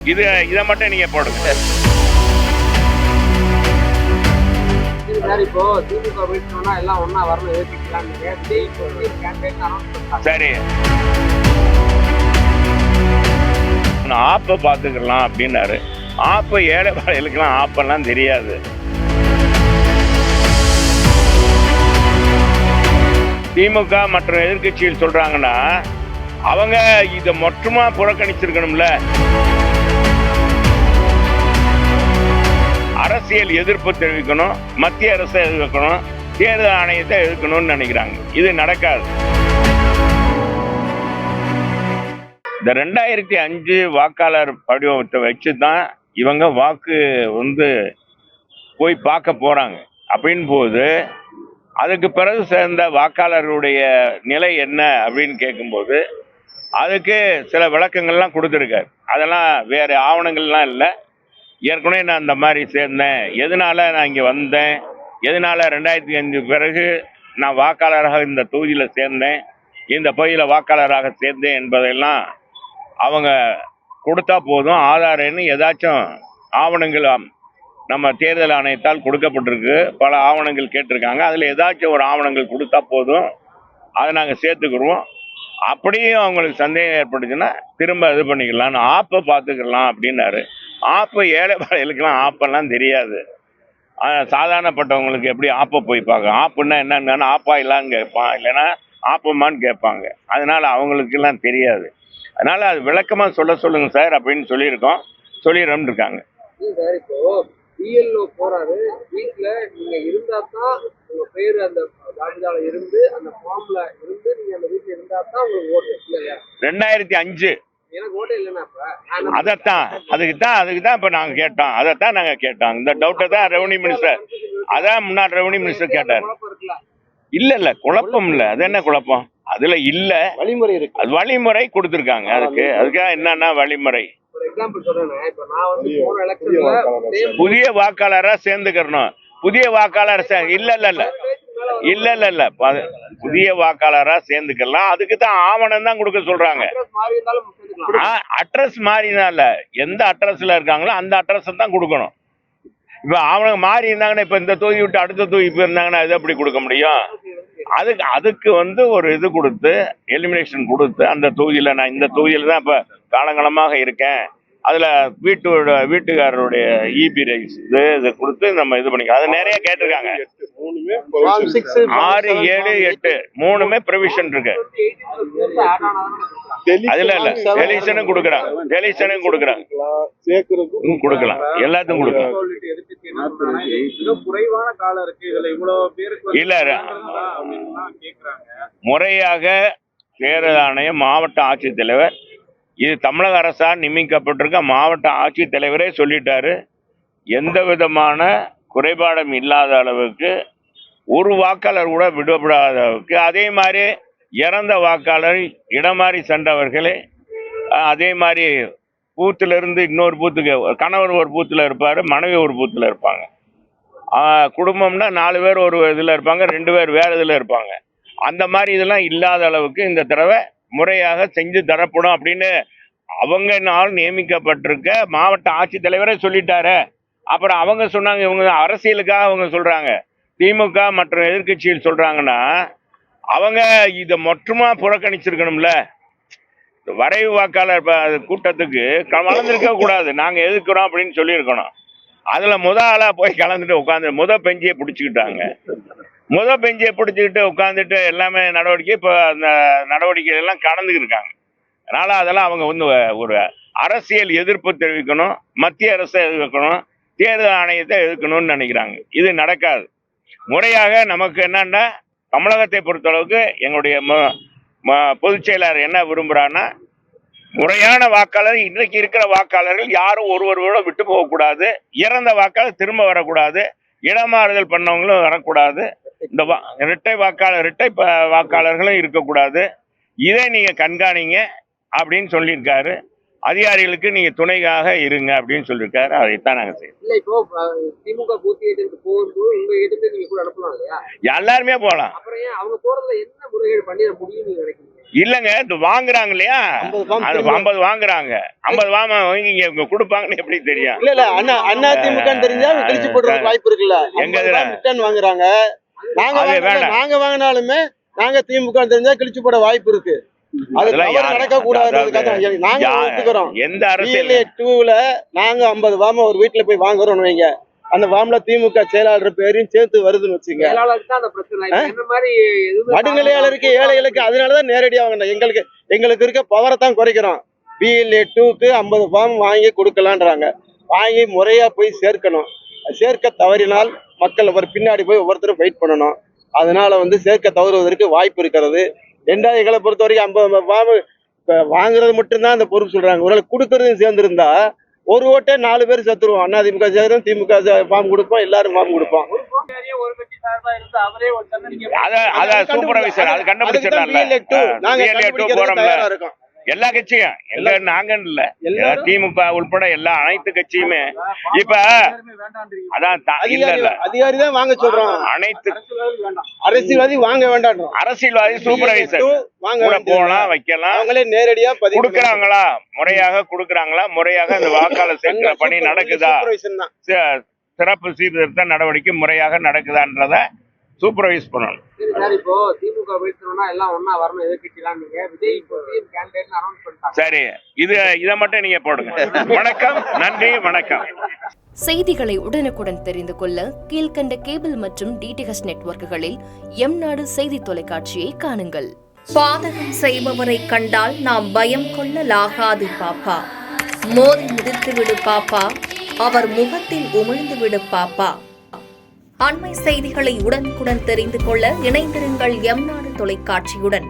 இதை மட்டும் நீங்க போடுங்க. இப்போ திமுக போயிட்டோம்னா எல்லாம் ஒண்ணா வரணும் யோசிக்கலாம். சரி, ஆப்ப பாத்துக்கலாம் அப்படின்னாரு. ஆப்ப ஏழை பாளையலுக்கெல்லாம் ஆப்பெல்லாம் தெரியாது. திமுக மற்றும் எதிர்கட்சியில் சொல்றாங்கன்னா அவங்க இதை மொத்தமா புறக்கணிச்சிருக்கணும்ல. அரசியல் எதிர்ப்பு தெரிவிக்கணும், மத்திய அரசை எதிர்க்கணும், தேர்தல் ஆணையத்தை எதிர்க்கணும்னு நினைக்கிறாங்க. இது நடக்காது. இந்த 2005 வாக்காளர் படிவத்தை வச்சுதான் இவங்க வாக்கு போய் பார்க்க போறாங்க. அப்படின்னு போது அதுக்கு பிறகு சேர்ந்த வாக்காளருடைய நிலை என்ன அப்படின்னு கேட்கும்போது அதுக்கு சில விளக்கங்கள்லாம் கொடுத்துருக்காரு. அதெல்லாம் வேறு ஆவணங்கள்லாம் இல்லை. ஏற்கனவே நான் இந்த மாதிரி சேர்ந்தேன், எதனால நான் இங்கே வந்தேன், எதனால 2005 பிறகு நான் வாக்காளராக இந்த தொகுதியில் சேர்ந்தேன், இந்த பகுதியில் வாக்காளராக சேர்ந்தேன் என்பதெல்லாம் அவங்க கொடுத்தா போதும். ஆதாரன்னு ஏதாச்சும் ஆவணங்கள் நம்ம தேர்தல் ஆணையத்தால் கொடுக்கப்பட்டிருக்கு. பல ஆவணங்கள் கேட்டிருக்காங்க. அதில் ஏதாச்சும் ஒரு ஆவணங்கள் கொடுத்தா போதும், அதை நாங்கள் சேர்த்துக்கிடுவோம். அப்படியும் அவங்களுக்கு சந்தேகம் ஏற்பட்டுச்சுன்னா திரும்ப இது பண்ணிக்கலாம்னு ஆப்பை பார்த்துக்கலாம் அப்படின்னாரு. ஆப்பை ஏழை பாளையலுக்கெல்லாம் ஆப்பெல்லாம் தெரியாது. சாதாரணப்பட்டவங்களுக்கு எப்படி ஆப்பை போய் பார்க்க, ஆப்புன்னா என்னன்னு ஆப்பா இல்லான்னு கேட்பான், இல்லைன்னா ஆப்பமான்னு கேட்பாங்க. அதனால அவங்களுக்கெல்லாம் தெரியாது. அதனால அது விளக்கமாக சொல்லுங்க சார் அப்படின்னு சொல்லிடுறோம்னு இருக்காங்க. இப்போ பிஎல்ஓ போறாரு, வீட்டுல நீங்க இருந்தா தான் உங்க பேரு அந்த ஜாதிதால இருந்து அந்த ஃபார்ம்ல இருந்து நீங்க அந்த வீட்டுல இருந்தா தான் உங்களுக்கு ஓட்டு இல்லையா? 2005 எனக்கு ஓட்டே இல்லைன்னா அதுக்கு தான் இப்ப நாங்க கேட்டோம். அதைத்தான் நாங்க கேட்டோம். இந்த டவுட்டை தான் ரெவன்யூ மினிஸ்டர், அதான் முன்னாள் ரெவன்யூ மினிஸ்டர் கேட்டார். இல்ல குழப்பம் இல்ல. அது என்ன குழப்பம்? அதுல இல்ல, வழிமுறை இருக்கு. அது வழிமுறை கொடுத்துருக்காங்க. அதுக்காக என்னன்னா வழிமுறை, புதிய வாக்காளரா சேர்ந்துக்கணும். புதிய வாக்காளர் இல்ல புதிய வாக்காளரா சேர்ந்துக்கலாம். அதுக்கு தான் ஆவணம் தான் கொடுக்க சொல்றாங்க. அட்ரஸ் மாறினால எந்த அட்ரஸ்ல இருக்காங்களோ அந்த அட்ரஸ் தான் கொடுக்கணும். இப்ப ஆவணம் மாறி இருந்தாங்கன்னா, இப்ப இந்த தொகுதி விட்டு அடுத்த தொகுதி போயிருந்தாங்கன்னா அது எப்படி கொடுக்க முடியும்? அதுக்கு ஒரு இது கொடுத்து, எலிமினேஷன் கொடுத்து, அந்த தொகுதியில நான் இந்த தொகுதியில தான் இப்ப காலங்காலமாக இருக்கேன், அதுல வீட்டுக்காரருடைய இபி ரைஸ் இதை கொடுத்து நம்ம இது பண்ணிக்கலாம். அது நிறைய கேட்டிருக்காங்க. 6, 7, 8 மூணுமே ப்ரொவிஷன் இருக்கு. அதுல இல்ல டெலிஷனும் கொடுக்குறாங்க, கொடுக்கலாம், எல்லாத்துக்கும் கொடுக்கலாம். இல்ல முறையாக தேர்தல் ஆணையம், மாவட்ட ஆட்சித்தலைவர், இது தமிழக அரசால் நியமிக்கப்பட்டிருக்க மாவட்ட ஆட்சித்தலைவரே சொல்லிட்டாரு, எந்த விதமான குறைபாடும் இல்லாத அளவுக்கு, ஒரு வாக்காளர் கூட விடப்படாத அளவுக்கு. அதே மாதிரி இறந்த வாக்காளர், இடமாறி சென்றவர்களே அதே மாதிரி பூத்துல இருந்து இன்னொரு பூத்துக்கு, கணவர் ஒரு பூத்துல இருப்பாரு, மனைவி ஒரு பூத்துல இருப்பாங்க. குடும்பம்னா 4 பேர் ஒரு இதுல இருப்பாங்க, 2 பேர் வேற இதுல இருப்பாங்க. அந்த மாதிரி இதெல்லாம் இல்லாத அளவுக்கு இந்த தடவை முறையாக செஞ்சு தரப்படும் அப்படின்னு அவங்க நாள் நியமிக்கப்பட்டிருக்க மாவட்ட ஆட்சித்தலைவரே சொல்லிட்டாரு. அப்புறம் அவங்க சொன்னாங்க, இவங்க அரசியலுக்காக அவங்க சொல்றாங்க. திமுக மற்றும் எதிர்கட்சியில் சொல்றாங்கன்னா அவங்க இதை மொத்தமா புறக்கணிச்சிருக்கணும்ல. வரைவு வாக்காளர் கூட்டத்துக்கு கலந்துருக்க கூடாது, நாங்க எதிர்க்கிறோம் அப்படின்னு சொல்லியிருக்கணும். அதுல ஆளா போய் கலந்துட்டு உட்காந்து பெஞ்சியை பிடிச்சிக்கிட்டாங்க. பெஞ்சியை பிடிச்சிக்கிட்டு உட்காந்துட்டு எல்லாமே நடவடிக்கை, இப்போ அந்த நடவடிக்கை எல்லாம் கடந்துக்கிட்டு இருக்காங்க. அதனால அதெல்லாம் அவங்க ஒரு அரசியல் எதிர்ப்பு தெரிவிக்கணும், மத்திய அரசை எதிர்க்கணும், தேர்தல் ஆணையத்தை எதிர்க்கணும்னு நினைக்கிறாங்க. இது நடக்காது. முறையாக நமக்கு என்னன்னா, தமிழகத்தை பொறுத்தளவுக்கு எங்களுடைய பொதுச் செயலாளர் என்ன விரும்புறான்னா, முறையான வாக்காளர், இன்றைக்கு இருக்கிற வாக்காளர்கள் யாரும் ஒருவரோட விட்டு போகக்கூடாது, இறந்த வாக்காளர் திரும்ப வரக்கூடாது, இடமாறுதல் பண்ணவங்களும் வரக்கூடாது, இந்த இரட்டை வாக்காளர்களும் இருக்கக்கூடாது. இதை நீங்க கண்காணிங்க அப்படின்னு சொல்லியிருக்காரு. அதிகாரிகளுக்கு நீங்க துணையாக இருங்க அப்படின்னு சொல்லியிருக்காரு. அதைத்தான் நாங்க செய்யறோம். இல்ல இப்போ திமுக பூத் ஏஜென்ட் போகும்போது உங்க ஏஜென்ட் நீங்க கூட அனுப்பலாம் இல்லையா? எல்லாருமே போகலாம். அப்புறம் ஏன் அவங்க போறதுல என்ன முறைகேடு பண்ணிட முடியும் நீங்க நினைக்கிறீங்க? இல்லங்க, இந்த வாங்குறாங்க இல்லையா, 50 வாங்குறாங்க. 50 வாங்கி இங்க கொடுப்பாங்கன்னு எப்படி தெரியும்? இல்ல அண்ணா திமுக தெரிஞ்சா கிழிச்சு போடுறதுக்கு வாய்ப்பு இருக்குல்ல. எங்க ரிட்டர்ன் வாங்குறாங்க. நாங்க வாங்கினாலுமே நாங்க திமுக தெரிஞ்சா கிழிச்சு போட வாய்ப்பு இருக்கு. அது நடக்க கூடாது. நாங்க ஒத்துக்கிறோம். எந்த அரசியல் 2ல நாங்க 50 வாம ஒரு வீட்டுல போய் வாங்குறோம்னு வைங்க, அந்த வாம்ல திமுக செயலாளர் பேரையும் சேர்த்து வருதுன்னு வச்சுங்க. நடுநிலையாளருக்கு ஏழைகளுக்கு அதனாலதான் நேரடியா வாங்கினோம். எங்களுக்கு இருக்க பவரை தான் குறைக்கிறோம். BLA 2க்கு 50 ஃபார்ம் வாங்கி கொடுக்கலான்றாங்க. வாங்கி முறையா போய் சேர்க்கணும். சேர்க்க தவறினால் மக்கள் பின்னாடி போய் ஒவ்வொருத்தரும் வெயிட் பண்ணணும். அதனால சேர்க்க தவறுவதற்கு வாய்ப்பு இருக்கிறது. 2வது எங்களை பொறுத்த வரைக்கும் 50 ஃபார்ம் வாங்குறது மட்டும்தான் அந்த பொறுப்பு சொல்றாங்க. ஒரு கொடுக்கறதும் சேர்ந்துருந்தா ஒரு ஓட்டே 4 பேர் செத்துருவோம். அதிமுக சேரும், திமுக ஃபார்ம் கொடுப்போம், எல்லாரும் ஃபார்ம் கொடுப்போம். சூப்பர்வைசர் அது கண்டுபிடிச்சிடலாம்ல. இருக்கோம் எல்லா கட்சியும், எங்க நாங்க இல்ல, திமுக உள்பட எல்லா அனைத்து கட்சியுமே இப்ப அதான் அதிகாரி தான் வாங்க சொல்றோம். அனைத்து அரசியல்வாதி வாங்க வேண்டாம். அரசியல்வாதி சூப்பர்வைசர் வாங்க போலாம், வைக்கலாம். அவங்களே நேரடியா கொடுக்கறாங்களா, முறையாக கொடுக்கறாங்களா, முறையாக அந்த வாக்காளர் சேர்க்கிற பணி நடக்குதா, சிறப்பு சீர்திருத்த நடவடிக்கை முறையாக நடக்குதான்றத சூப்பர்வைஸ் பண்ணணும். சரி சார், இப்போ திமுக வீழ்த்தணும்னா எல்லாம் ஒண்ணா வரணும், எதிர்க்கட்சிலாம் நீங்க விஜய் இப்போ சிஎம் கேண்டிடேட்னு அனௌன்ஸ் பண்ணிட்டாங்க. சரி, இத மட்டும் நீங்க போடுங்க. வணக்கம், நன்றி, வணக்கம். செய்திகளை உடனுக்குடன் தெரிந்து கொள்ள கீழ்கண்ட கேபிள் மற்றும் DTH நெட்வொர்க்குகளில் எம்நாடு செய்தி தொலைக்காட்சியை காணுங்கள். பாதகம் செய்பவரை கண்டால் நாம் பயம் கொள்ளலாகாது பாப்பா. மோதி மிதித்து விடு பாப்பா, அவர் முகத்தில் உமிழ்ந்து விடு பாப்பா. அண்மை செய்திகளை உடனுக்குடன் தெரிந்து கொள்ள இணைந்திருங்கள் எம்நாடு தொலைக்காட்சியுடன்.